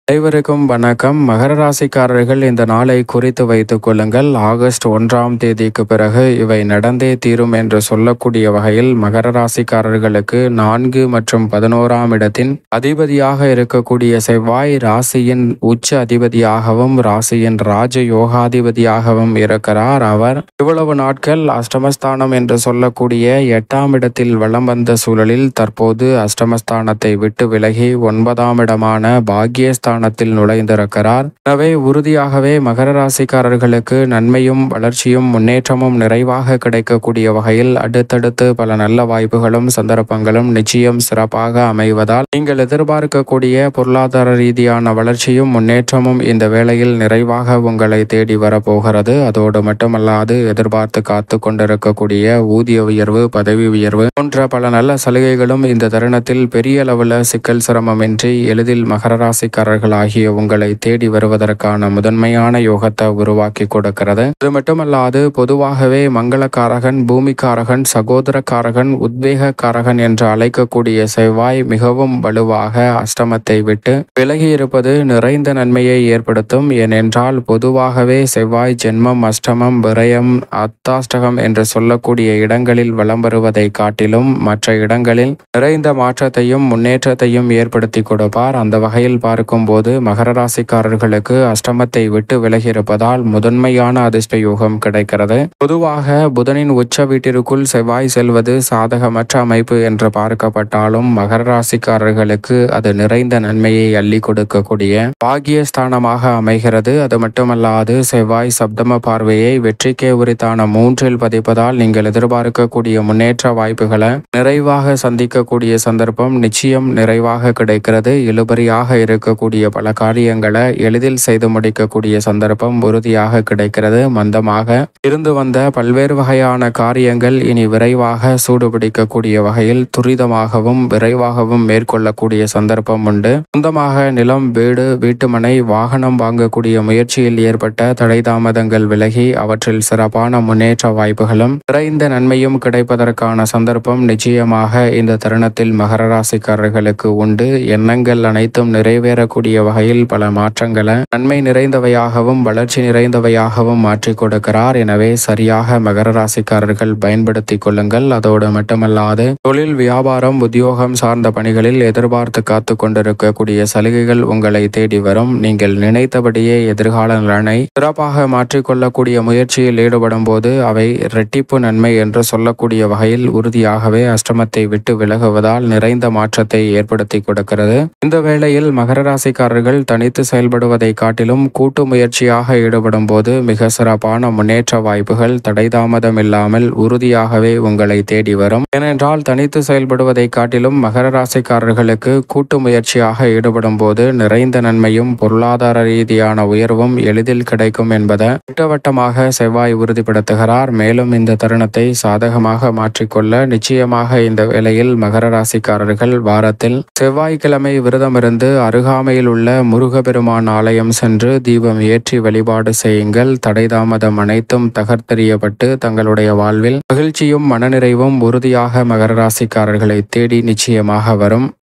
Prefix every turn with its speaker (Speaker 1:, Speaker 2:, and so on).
Speaker 1: அனைவருக்கும் வணக்கம். மகர ராசிக்காரர்கள் இந்த நாளை குறித்து வைத்துக் கொள்ளுங்கள். ஆகஸ்ட் 1ஆம் தேதிக்கு பிறகு இவை நடந்தே தீரும் என்று சொல்லக்கூடிய வகையில் மகர ராசிக்காரர்களுக்கு 4 மற்றும் 11ஆம் இடத்தின் அதிபதியாக இருக்கக்கூடிய செவ்வாய் ராசியின் உச்ச அதிபதியாகவும் ராசியின் ராஜ யோகாதிபதியாகவும் இருக்கிறார். அவர் இவ்வளவு நாட்கள் அஷ்டமஸ்தானம் என்று சொல்லக்கூடிய 8ஆம் இடத்தில் வலம் வந்த சூழலில் தற்போது அஷ்டமஸ்தானத்தை விட்டு விலகி 9ஆம் இடமான பாக்கியஸ்தானத்தில் நுழைந்திருக்கிறார். எனவே உறுதியாகவே மகர ராசிக்காரர்களுக்கு நன்மையும் வளர்ச்சியும் முன்னேற்றமும் நிறைவாக கிடைக்கக்கூடிய வகையில் அடுத்தடுத்து பல நல்ல வாய்ப்புகளும் சந்தர்ப்பங்களும் நிச்சயம் சிறப்பாக அமைவதால் நீங்கள் எதிர்பார்க்கக்கூடிய பொருளாதார ரீதியான வளர்ச்சியும் முன்னேற்றமும் இந்த வேளையில் நிறைவாக உங்களை தேடி வரப்போகிறது. அதோடு மட்டுமல்லாது எதிர்பார்த்து காத்து கொண்டிருக்கக்கூடிய ஊதிய உயர்வு, பதவி உயர்வு போன்ற பல நல்ல சலுகைகளும் இந்த தருணத்தில் பெரிய அளவில் சிக்கல் சிரமமின்றி எளிதில் மகர ராசிக்காரர்கள் ஆகிய உங்களை தேடி வருவதற்கான முதன்மையான யோகத்தை உருவாக்கி கொடுக்கிறது. இது மட்டுமல்லாது பொதுவாகவே மங்களக்காரகன், பூமிக்காரகன், சகோதரக்காரகன், உத்வேகக்காரகன் என்று அழைக்கக்கூடிய செவ்வாய் மிகவும் வலுவாக அஷ்டமத்தை விட்டு விலகி இருப்பது நிறைந்த நன்மையை ஏற்படுத்தும். ஏனென்றால் பொதுவாகவே செவ்வாய் ஜென்மம், அஷ்டமம், விரயம், அத்தாஷ்டகம் என்று சொல்லக்கூடிய இடங்களில் வலம் வருவதை காட்டிலும் மற்ற இடங்களில் நிறைந்த மாற்றத்தையும் முன்னேற்றத்தையும் ஏற்படுத்தி கொடுப்பார். அந்த வகையில் பார்க்கும்போது மகர ராசிக்காரர்களுக்கு அஷ்டமத்தை விட்டு விலகி இருப்பதால் முதன்மையான அதிர்ஷ்ட யோகம் கிடைக்கிறது. பொதுவாக புதனின் உச்ச வீட்டிற்குள் செவ்வாய் செல்வது சாதகமற்ற அமைப்பு என்று பார்க்கப்பட்டாலும் மகர ராசிக்காரர்களுக்கு அது நிறைந்த நன்மையை அள்ளி கொடுக்கக்கூடிய பாக்கியஸ்தானமாக அமைகிறது. அது மட்டுமல்லாது செவ்வாய் சப்தம பார்வையை வெற்றிக்கே உரித்தான 3இல் பதிப்பதால் நீங்கள் எதிர்பார்க்கக்கூடிய முன்னேற்ற வாய்ப்புகளை நிறைவாக சந்திக்கக்கூடிய சந்தர்ப்பம் நிச்சயம் நிறைவாக கிடைக்கிறது. இழுபறியாக இருக்கக்கூடிய பல காரியங்களை எளிதில் செய்து முடிக்கக்கூடிய சந்தர்ப்பம் உறுதியாக கிடைக்கிறது. மந்தமாக இருந்து வந்த பல்வேறு வகையான காரியங்கள் இனி விரைவாக சூடுபிடிக்கக்கூடிய வகையில் துரிதமாகவும் விரைவாகவும் மேற்கொள்ளக்கூடிய சந்தர்ப்பம் உண்டு. சொந்தமாக நிலம், வீடு, வீட்டுமனை, வாகனம் வாங்கக்கூடிய முயற்சியில் ஏற்பட்ட தடை தாமதங்கள் விலகி அவற்றில் சிறப்பான முன்னேற்ற வாய்ப்புகளும் நிறைந்த நன்மையும் கிடைப்பதற்கான சந்தர்ப்பம் நிச்சயமாக இந்த தருணத்தில் மகர ராசிக்காரர்களுக்கு உண்டு. எண்ணங்கள் அனைத்தும் நிறைவேறக்கூடிய வகையில் பல மாற்றங்களை நன்மை நிறைந்தவையாகவும் வளர்ச்சி நிறைந்தவையாகவும் மாற்றிக் கொடுக்கிறார். எனவே சரியாக மகர ராசிக்காரர்கள் பயன்படுத்திக் கொள்ளுங்கள். அதோடு மட்டுமல்லாது தொழில், வியாபாரம், உத்தியோகம் சார்ந்த பணிகளில் எதிர்பார்த்து காத்து கொண்டிருக்கக்கூடிய சலுகைகள் உங்களை தேடி வரும். நீங்கள் நினைத்தபடியே எதிர்கால நலனை சிறப்பாக மாற்றிக்கொள்ளக்கூடிய முயற்சியில் ஈடுபடும் போது அவை இரட்டிப்பு நன்மை என்று சொல்லக்கூடிய வகையில் உறுதியாகவே அஷ்டமத்தை விட்டு விலகுவதால் நிறைந்த மாற்றத்தை ஏற்படுத்தி கொடுக்கிறது. இந்த வேளையில் மகர ராசிக்காரர்கள் தனித்து செயல்படுவதை காட்டிலும் கூட்டு முயற்சியாக ஈடுபடும் போது மிக சிறப்பான முன்னேற்ற வாய்ப்புகள் தடை தாமதம் இல்லாமல் உறுதியாகவே உங்களை தேடி வரும். ஏனென்றால் தனித்து செயல்படுவதை காட்டிலும் மகர ராசிக்காரர்களுக்கு கூட்டு முயற்சியாக ஈடுபடும் போது நிறைந்த நன்மையும் பொருளாதார ரீதியான உயர்வும் எளிதில் கிடைக்கும் என்பதை திட்டவட்டமாக செவ்வாய் உறுதிப்படுத்துகிறார். மேலும் இந்த தருணத்தை சாதகமாக மாற்றிக்கொள்ள நிச்சயமாக இந்த வேளையில் மகர ராசிக்காரர்கள் வாரத்தில் செவ்வாய்க்கிழமை விரதமிருந்து அருகாமையில் உள்ள முருகப்பெருமான் ஆலயம் சென்று தீபம் ஏற்றி வழிபாடு செய்யுங்கள். தடை தாமதம் அனைத்தும் தகர்த்தெறியப்பட்டு தங்களுடைய வாழ்வில் மகிழ்ச்சியும் மனநிறைவும் உறுதியாக மகர ராசிக்காரர்களை தேடி நிச்சயமாக வரும்.